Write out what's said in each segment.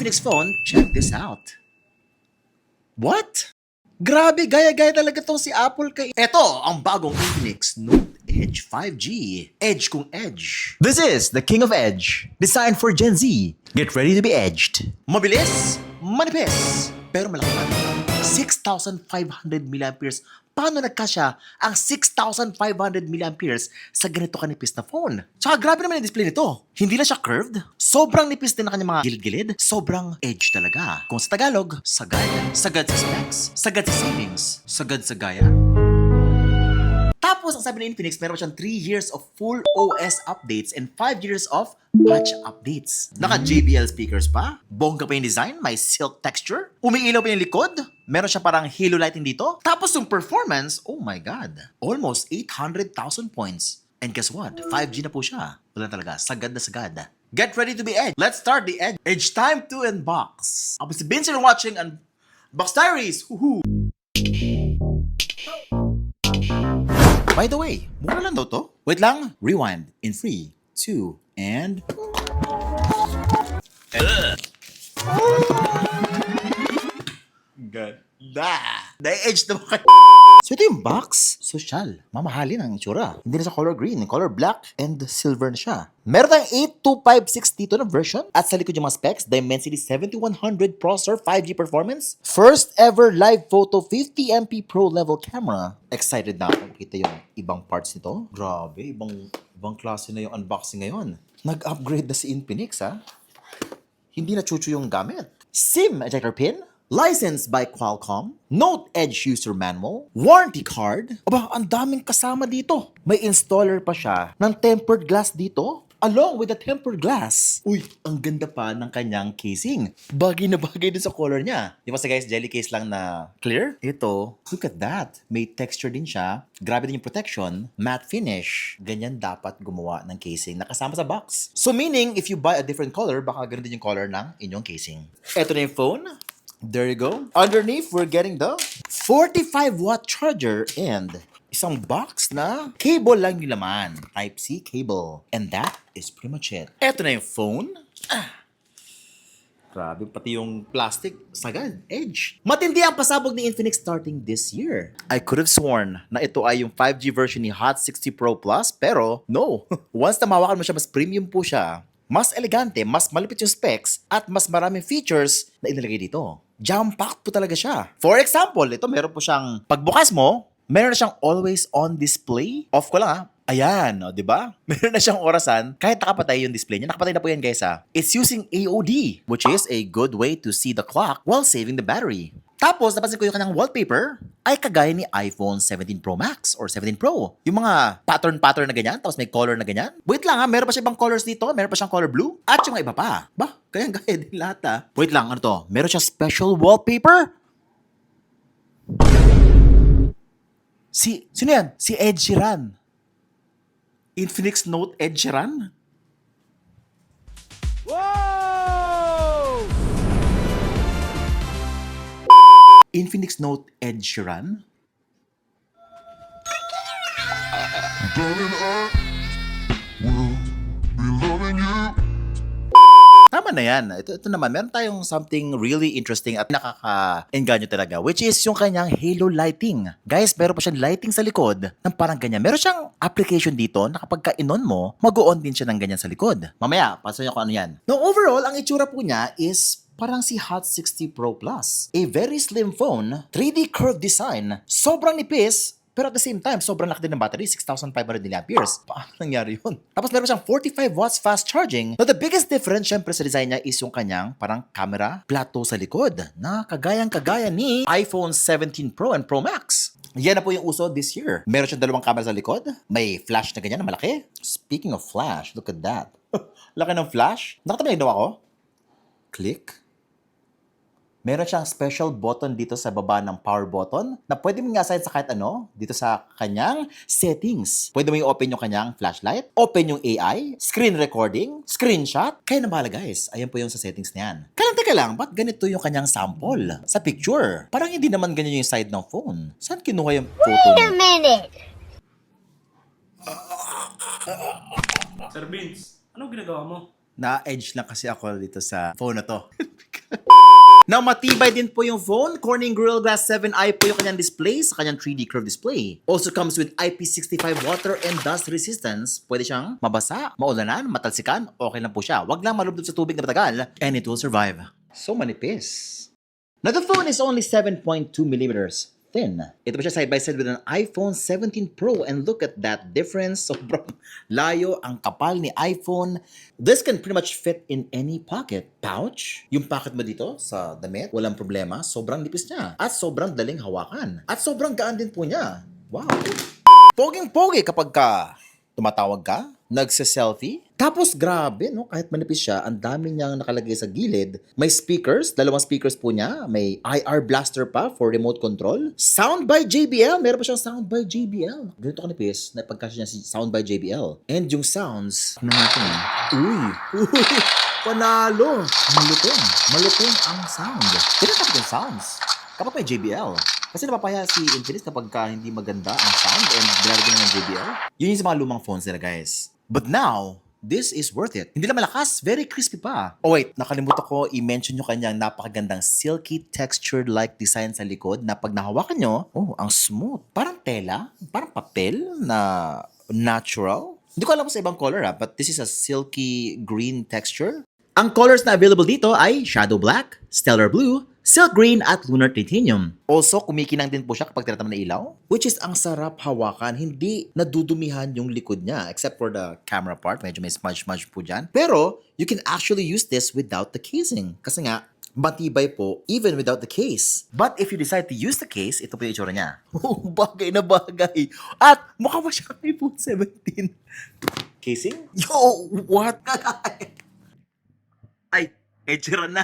Infinix phone, check this out. What? Grabe, gaya-gaya talaga tong si Apple kay... Eto, ang bagong Infinix Note Edge 5G. Edge kung edge. This is the King of Edge. Designed for Gen Z. Get ready to be edged. Mabilis, manipis, pero malaki pa. 6,500 milliamperes. Paano nagkasya ang 6,500 milliamperes sa ganito kanipis na phone? Tsaka grabe naman yung display nito. Hindi na siya curved. Sobrang nipis din na kanyang mga gilid-gilid. Sobrang edge talaga. Kung sa Tagalog, sagad. Sagad sa specs. Sagad sa savings. Sagad sa gaya. Tapos, ang sabi ng Infinix, meron siyang 3 years of full OS updates and 5 years of patch updates. Naka JBL speakers pa. Bongga pa yung design. May silk texture. Umiilaw pa yung likod. Meron siya parang halo lighting dito. Tapos yung performance, oh my God. Almost 800,000 points. And guess what? 5G na po siya. Wala talaga. Sagad na sagad. Get ready to be edge. Let's start the edge. Edge time to unbox. Ako si Vince and watching Unbox Diaries. Woohoo! By the way, mura lang daw to. Wait lang. Rewind. In 3, 2, and... Ganda! Na-edge na ba kayo? So ito yung box. Social. Mamahalin ang itsura. Hindi na sa color green. Color black and silver na siya. Meron tayong 8256 dito na version. At sa likod yung mga specs, Dimensity 7100 processor, 5G performance. First ever live photo 50MP pro level camera. Excited na ako makita yung ibang parts nito. Grabe, ibang klase na yung unboxing ngayon. Nag-upgrade na si Infinix ha. Hindi na chuchu yung gamit. SIM ejector pin. Licensed by Qualcomm, Note Edge User Manual, Warranty Card. Aba, ang daming kasama dito. May installer pa siya ng tempered glass dito, along with the tempered glass. Uy, ang ganda pa ng kanyang casing. Bagay na bagay din sa color niya. Di ba sa guys, jelly case lang na clear? Ito, look at that. May texture din siya. Grabe din yung protection. Matte finish. Ganyan dapat gumawa ng casing nakasama sa box. So meaning, if you buy a different color, baka ganun din yung color ng inyong casing. Ito na yung phone. There you go. Underneath, we're getting the 45-watt charger and isang box na cable lang yung laman. Type-C cable. And that is pretty much it. Eto na yung phone. Grabe, pati yung plastic, sagad, edge. Matindi ang pasabog ni Infinix starting this year. I could have sworn na ito ay yung 5G version ni Hot 60 Pro Plus, pero no. Once na mahawakan mo siya, mas premium po siya. Mas elegante, mas malupit yung specs, at mas maraming features na ilalagay dito. Jam-packed po talaga siya. For example, ito meron po siyang, pagbukas mo, meron na siyang always on display. Off ko lang ha. Ayan, o, di ba? Meron na siyang orasan, kahit nakapatay yung display niya. Nakapatay na po yan guys ha. It's using AOD, which is a good way to see the clock while saving the battery. Tapos, napansin ko yung kanyang wallpaper ay kagaya ni iPhone 17 Pro Max or 17 Pro. Yung mga pattern na ganyan, tapos may color na ganyan. Wait lang ha, meron pa siya ibang colors dito. Meron pa siyang color blue. At yung iba pa. Ba, gaya din lahat ha. Wait lang, ano to? Meron siyang special wallpaper? Sino yan? Si Ed Sheeran. Infinix Note Ed Sheeran? Infinix Note Ed Sheeran? Tama na yan. Ito naman, meron tayong something really interesting at nakaka-engganyo talaga, which is yung kanyang halo lighting. Guys, meron pa siyang lighting sa likod ng parang ganyan. Meron siyang application dito na kapag ka-in-on mo, mag-on din siya ng ganyan sa likod. Mamaya, pasayo ko ano yan. No, overall, ang itsura po niya is parang si Hot 60 Pro Plus. A very slim phone, 3D curved design, sobrang nipis, pero at the same time, sobrang laki din ng battery, 6,500 mAh. Paano nangyari yun? Tapos meron siyang 45 watts fast charging. Now, the biggest difference syempre sa design niya is yung kanyang parang camera plateau sa likod na kagayang-kagaya ni iPhone 17 Pro and Pro Max. Yan na po yung uso this year. Meron siyang dalawang camera sa likod. May flash na ganyan na malaki. Speaking of flash, look at that. Laki ng flash. Nakatabi na ginawa ko. Click. Meron siyang special button dito sa baba ng power button na pwede mo i-assign sa kahit ano dito sa kanyang settings. Pwede mo i-open yung kanyang flashlight, open yung AI, screen recording, screenshot. Kaya na bahala guys. Ayan po yung sa settings na yan. Teka lang, ba't ganito yung kanyang sample sa picture? Parang hindi naman ganyan yung side ng phone. Saan kinuha yung photo Wait niya? a minute! Sir Vince, anong ginagawa mo? Na-edge lang kasi ako dito sa phone na to. Now, matibay din po yung phone. Corning Gorilla Glass 7i po yung kanyang display sa kanyang 3D curve display. Also comes with IP65 water and dust resistance. Pwede siyang mabasa, maulanan, matalsikan, okay lang po siya. Wag lang malubdob sa tubig na matagal and it will survive. So manipis. Now, the phone is only 7.2 millimeters thin. Ito pa siya side by side with an iPhone 17 Pro and look at that difference. Sobrang layo ang kapal ni iPhone. This can pretty much fit in any pocket. Pouch, yung pocket mo dito sa damit, walang problema. Sobrang nipis niya. At sobrang daling hawakan. At sobrang gaan din po niya. Wow. Poging-pogi kapag ka tumatawag ka, nagse-selfie. Tapos grabe, no? Kahit manipis siya, ang dami niyang nakalagay sa gilid. May speakers, dalawang speakers po niya. May IR blaster pa for remote control. Sound by JBL, meron pa siyang sound by JBL. Ganito kanipis, na pagkasya niya si sound by JBL. And yung sounds, ano natin uy, panalo. Malutong ang sound. Tinatapos yung sounds kapag may JBL. Kasi napapaya si Infinix kapag hindi maganda ang sound and binalagyan na ng JBL. Yun yung sa mga lumang phones nila, guys. But now, this is worth it. Hindi lang malakas, very crispy pa. Oh wait, nakalimutan ko i-mention yung kanyang napakagandang silky textured-like design sa likod na pag nahawakan nyo, ang smooth. Parang tela, parang papel na natural. Hindi ko alam sa ibang color but this is a silky green texture. Ang colors na available dito ay Shadow Black, Stellar Blue, Silk Green at Lunar Titanium. Also, kumikinang din po siya kapag tinataman ng ilaw, which is ang sarap hawakan. Hindi nadudumihan yung likod niya except for the camera part. Medyo may smudge po dyan. Pero, you can actually use this without the casing. Kasi nga, matibay po even without the case. But if you decide to use the case, ito po yung itsura niya. Bagay na bagay. At mukha pa siya iPhone 17. Casing? Yo, what? Ay, itsura na.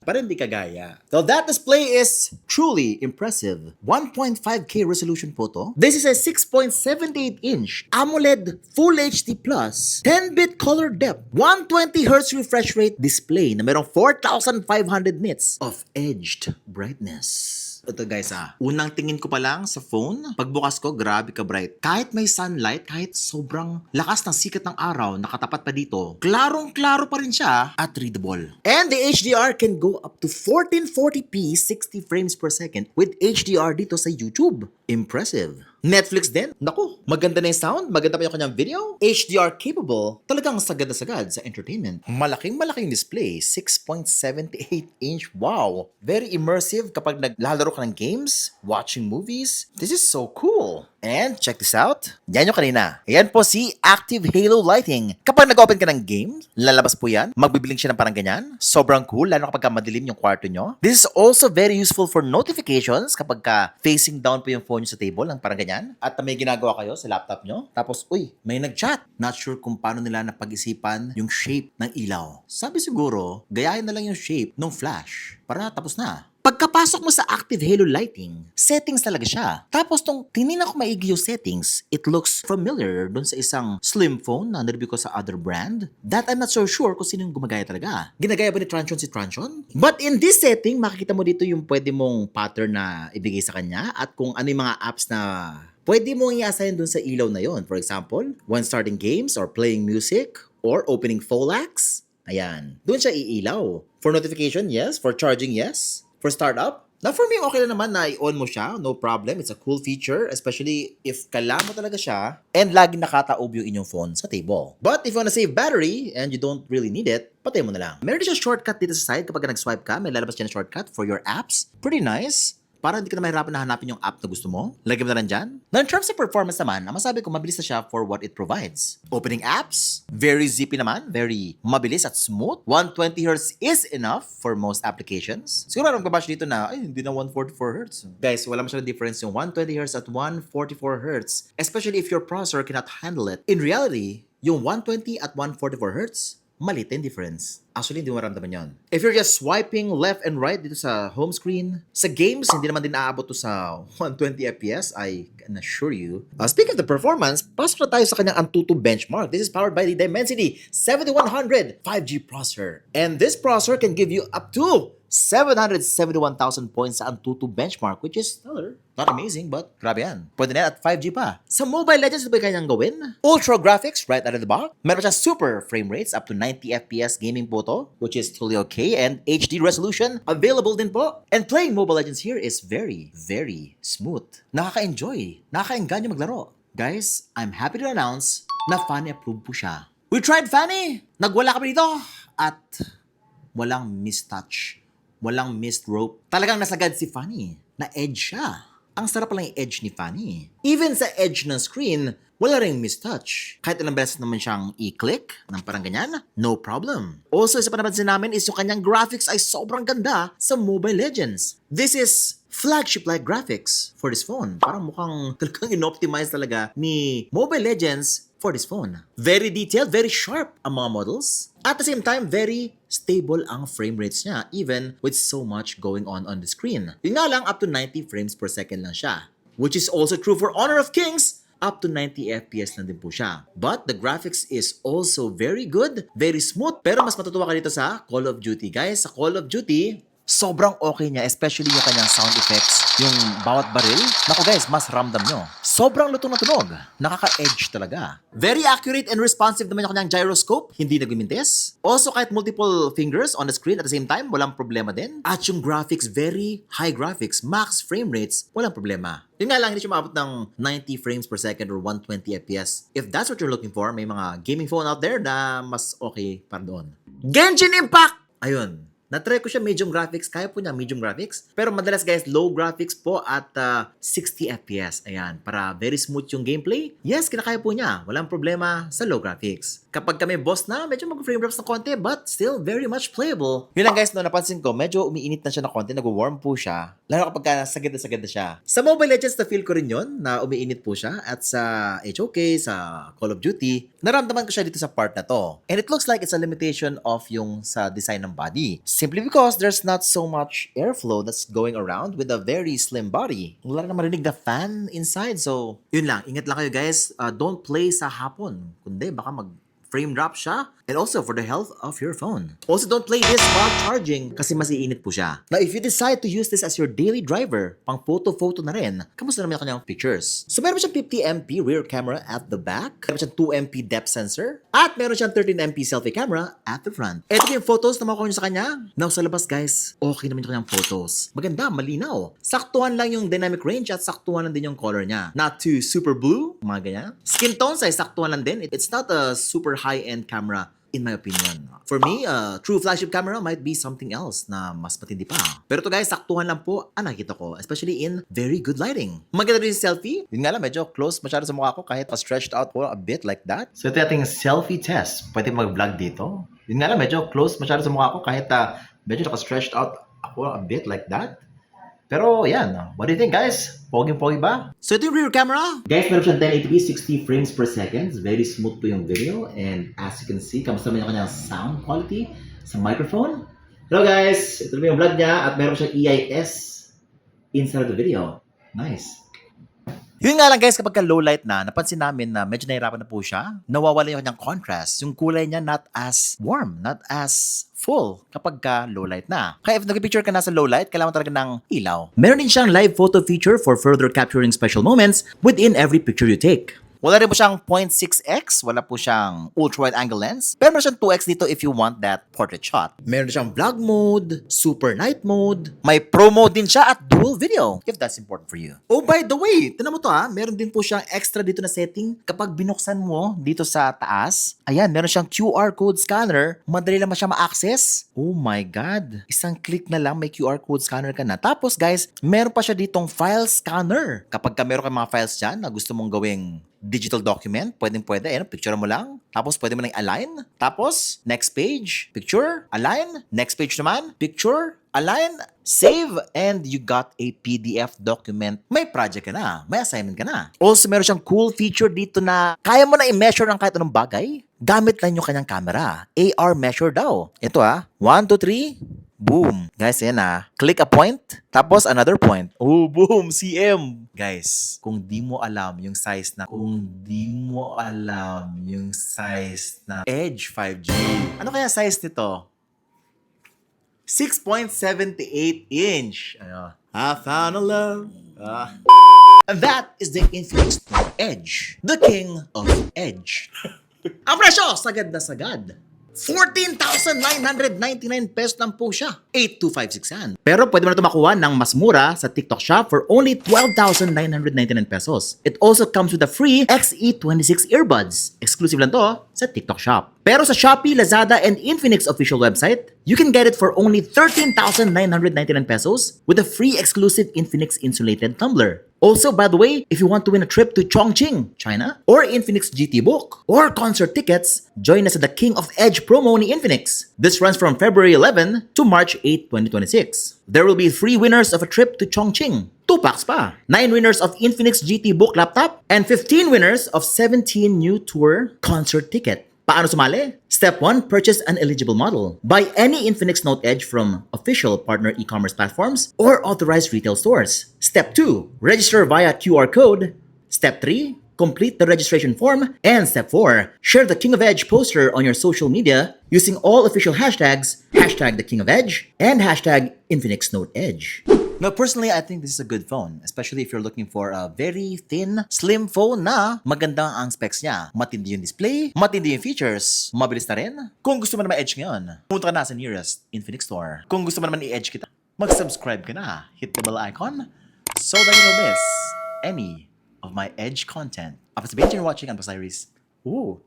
Pero hindi kagaya. So that display is truly impressive. 1.5K resolution photo. This is a 6.78-inch AMOLED Full HD Plus 10-bit color depth 120Hz refresh rate display na merong 4,500 nits of edged brightness. Ito guys unang tingin ko pa lang sa phone, pagbukas ko, grabe ka bright. Kahit may sunlight, kahit sobrang lakas ng sikat ng araw, nakatapat pa dito, klarong-klaro pa rin siya at readable. And the HDR can go up to 1440p 60 frames per second with HDR dito sa YouTube. Impressive. Netflix din. Naku, maganda na yung sound, maganda pa yung kanyang video. HDR capable, talagang sagad na sagad sa entertainment. Malaking display, 6.78-inch. Wow! Very immersive kapag naglalaro ka ng games, watching movies. This is so cool. And check this out. Yan yung kanina. Yan po si Active Halo Lighting. Kapag nag-open ka ng game, lalabas po yan. Magbibiling siya ng parang ganyan. Sobrang cool, lalo kapag madilim yung kwarto nyo. This is also very useful for notifications kapag facing down po yung phone nyo sa table, ng parang ganyan. At may ginagawa kayo sa laptop nyo. Tapos, may nag-chat. Not sure kung paano nila napag-isipan yung shape ng ilaw. Sabi siguro, gayahin na lang yung shape ng flash para tapos na. Pagkapasok mo sa Active Halo Lighting, settings talaga siya. Tapos tong tinignan ko maigi yung settings, it looks familiar dun sa isang slim phone na nireview ko sa other brand. That I'm not so sure kung sino yung gumagaya talaga. Ginagaya ba ni Transion si Transion? But in this setting, makikita mo dito yung pwede mong pattern na ibigay sa kanya at kung ano yung mga apps na pwede mong i-assign dun sa ilaw na yon. For example, when starting games or playing music or opening Folax. Ayan. Doon siya iilaw. For notification, yes. For charging, yes. For startup, now for me, okay lang naman na i-on mo siya. No problem. It's a cool feature, especially if kailangan mo talaga siya and lagi nakataob yung inyong phone sa table. But if you wanna save battery and you don't really need it, patay mo na lang. Meron din siya shortcut dito sa side kapag nag-swipe ka. May lalabas dyan na shortcut for your apps. Pretty nice. Para hindi ka na mahirapan na hanapin yung app na gusto mo. Lagyan mo na lang dyan. Now, in terms of performance naman, ang masabi ko, mabilis na siya for what it provides. Opening apps, very zippy naman, very mabilis at smooth. 120Hz is enough for most applications. Siguro ang magbabash dito na, hindi na 144Hz. Guys, wala masyadong difference yung 120Hz at 144Hz, especially if your processor cannot handle it. In reality, yung 120 at 144Hz, maliit yung difference. Actually, hindi mo maramdaman yun. If you're just swiping left and right dito sa home screen, sa games, hindi naman din aabot to sa 120 FPS, I can assure you. Speaking of the performance, pasok na tayo sa kanyang Antutu benchmark. This is powered by the Dimensity 7100 5G processor. And this processor can give you up to 771,000 points sa Antutu benchmark, which is stellar. Not amazing, but grabe yan. Pwede na at 5G pa. Sa Mobile Legends, ito ba kanyang gawin? Ultra graphics right out of the box. Meron siya super frame rates up to 90 FPS gaming photo, which is totally okay, and HD resolution available din po. And playing Mobile Legends here is very, very smooth. Nakaka-enjoy. Nakaka-engganyo maglaro. Guys, I'm happy to announce na Fanny approved po siya. We tried Fanny! Nagwala kami dito at walang mistouch. Walang missed rope. Talagang nasagad si Fanny. Na-edge siya. Ang sarap lang yung edge ni Fanny. Even sa edge ng screen, wala ring mistouch. Kahit ilang beses naman siyang i-click ng parang ganyan, no problem. Also, isa pa napansin namin is yung kanyang graphics ay sobrang ganda sa Mobile Legends. This is flagship-like graphics for this phone. Parang mukhang talagang in-optimize talaga ni Mobile Legends for this phone. Very detailed, very sharp ang mga models. At the same time, very stable ang frame rates niya even with so much going on the screen. Yun nga lang, up to 90 frames per second lang siya. Which is also true for Honor of Kings. Up to 90 FPS lang din po siya. But the graphics is also very good, very smooth. Pero mas matutuwa ka dito sa Call of Duty. Guys, sa Call of Duty, sobrang okay niya, especially yung kanyang sound effects, yung bawat baril. Naku guys, mas ramdam nyo. Sobrang lutong na tunog. Nakaka-edge talaga. Very accurate and responsive naman yung kanyang gyroscope. Hindi nagmimintis. Also, kahit multiple fingers on the screen at the same time, walang problema din. At yung graphics, very high graphics. Max frame rates, walang problema. Yun nga lang, hindi siya maabot ng 90 frames per second or 120 FPS. If that's what you're looking for, may mga gaming phone out there na mas okay para doon. Genshin Impact! Ayun. Na-try ko siya medium graphics. Kaya po niya medium graphics. Pero madalas guys, low graphics po at 60 FPS. Ayan, para very smooth yung gameplay. Yes, kinakaya po niya. Walang problema sa low graphics. Kapag kami boss na, medyo mag-frame drops na konti but still very much playable. Yun lang guys, no, napansin ko, medyo umiinit na siya na konti. Nag-warm po siya. Lalo kapag sagad na siya. Sa Mobile Legends, na-feel ko rin yun na umiinit po siya. At sa HOK, sa Call of Duty, naramdaman ko siya dito sa part na to. And it looks like it's a limitation of yung sa design ng body. Simply because there's not so much airflow that's going around with a very slim body. Wala na marinig na fan inside. So, yun lang. Ingat lang kayo guys. Don't play sa hapon. Kundi baka frame drop siya. And also for the health of your phone. Also, don't play this while charging kasi mas iinit po siya. Now, if you decide to use this as your daily driver, pang photo na rin, kamusta naman yung kanyang pictures? So, meron siyang 50MP rear camera at the back. Meron siyang 2MP depth sensor. At meron siyang 13MP selfie camera at the front. Ito yung photos na makuha nyo sa kanya. Now, sa labas guys, okay naman yung kanyang photos. Maganda, malinaw. Saktuhan lang yung dynamic range at saktuhan lang din yung color niya. Not too super blue, mga ganyan. Skin tone size, saktuhan lang din. It's not a super high-end camera in my opinion. For me, a true flagship camera might be something else na mas matindi pa. Pero to guys, saktuhan lang po ang nakita ko, especially in very good lighting. Maganda rin yung selfie. Yun nga lang, medyo close masyado sa mukha ko kahit pa-stretched out po a bit like that. So ito yung ating selfie test. Pwede mag-vlog dito. Yun nga lang, medyo close masyado sa mukha ko kahit medyo naka-stretched out ako a bit like that. Pero yan, what do you think guys? Pogi-pogi ba? So ito yung rear camera. Guys, meron siyang 1080p 60 frames per second. Very smooth po yung video. And as you can see, kamusta naman yung kanyang sound quality sa microphone. Hello guys, ito naman yung vlog niya at meron siyang EIS inside of the video. Nice. Yun nga lang guys, kapag low light na, napansin namin na medyo nahirapan na po siya. Nawawala yung kanyang contrast. Yung kulay niya not as warm, not as full kapag low light na. Kaya if nag-picture ka na sa low light, kailangan talaga ng ilaw. Meron din siyang live photo feature for further capturing special moments within every picture you take. Wala rin po siyang 0.6x, wala po siyang ultra-wide angle lens, pero meron siyang 2x dito if you want that portrait shot. Meron siyang vlog mode, super night mode, may pro mode din siya at dual video, if that's important for you. Oh, by the way, tinan mo to meron din po siyang extra dito na setting kapag binuksan mo dito sa taas. Ayan, meron siyang QR code scanner, madali lang siya ma-access. Oh my God, isang click na lang may QR code scanner ka na. Tapos guys, meron pa siya ditong file scanner. Kapag meron kang mga files dyan na gusto mong gawing digital document, pwede, picture mo lang. Tapos, pwede mo nang align. Tapos, next page, picture, align. Next page naman, picture, align, save, and you got a PDF document. May project ka na, may assignment ka na. Also, meron siyang cool feature dito na kaya mo na i-measure ang kahit anong bagay. Gamit lang yung kanyang camera. AR measure daw. Ito 1, 2, 3, boom. Guys, yan click a point, tapos another point. Oh, boom, CM. Guys, kung di mo alam yung size na Edge 5G. Ano kaya size nito? 6.78 inch. Ano? I found a love. And that is the Infinix Note Edge, the king of edge. Ang presyo, sagad na sagad. 14,999 pesos lang po siya. 8256 yan. Pero pwede mo na ito makuha ng mas mura sa TikTok Shop for only 12,999 pesos. It also comes with a free XE26 earbuds. Exclusive lang to sa TikTok Shop. Pero sa Shopee, Lazada, and Infinix official website, you can get it for only 13,999 pesos with a free exclusive Infinix insulated tumbler. Also, by the way, if you want to win a trip to Chongqing, China, or Infinix GT Book, or concert tickets, join us at the King of Edge promo ni Infinix. This runs from February 11 to March 8, 2026. There will be 3 winners of a trip to Chongqing. 2 packs pa. 9 winners of Infinix GT Book laptop, and 15 winners of 17 new tour concert ticket. Paano sumali? Step 1, purchase an eligible model. Buy any Infinix Note Edge from official partner e-commerce platforms or authorized retail stores. Step 2, register via QR code. Step 3, complete the registration form. And Step 4, share the King of Edge poster on your social media using all official hashtags, hashtag the King of Edge, and hashtag Infinix Note Edge. Now, personally, I think this is a good phone, especially if you're looking for a very thin, slim phone na maganda ang specs niya. Matindi yung display, matindi yung features, mabilis na rin. Kung gusto mo naman edge ngayon, pumunta ka na sa nearest Infinix store. Kung gusto mo naman i-edge kita, mag-subscribe ka na. Hit the bell icon so that you don't miss any of my edge content. Ako si Benji, you're watching Unbox Diaries. Ooh.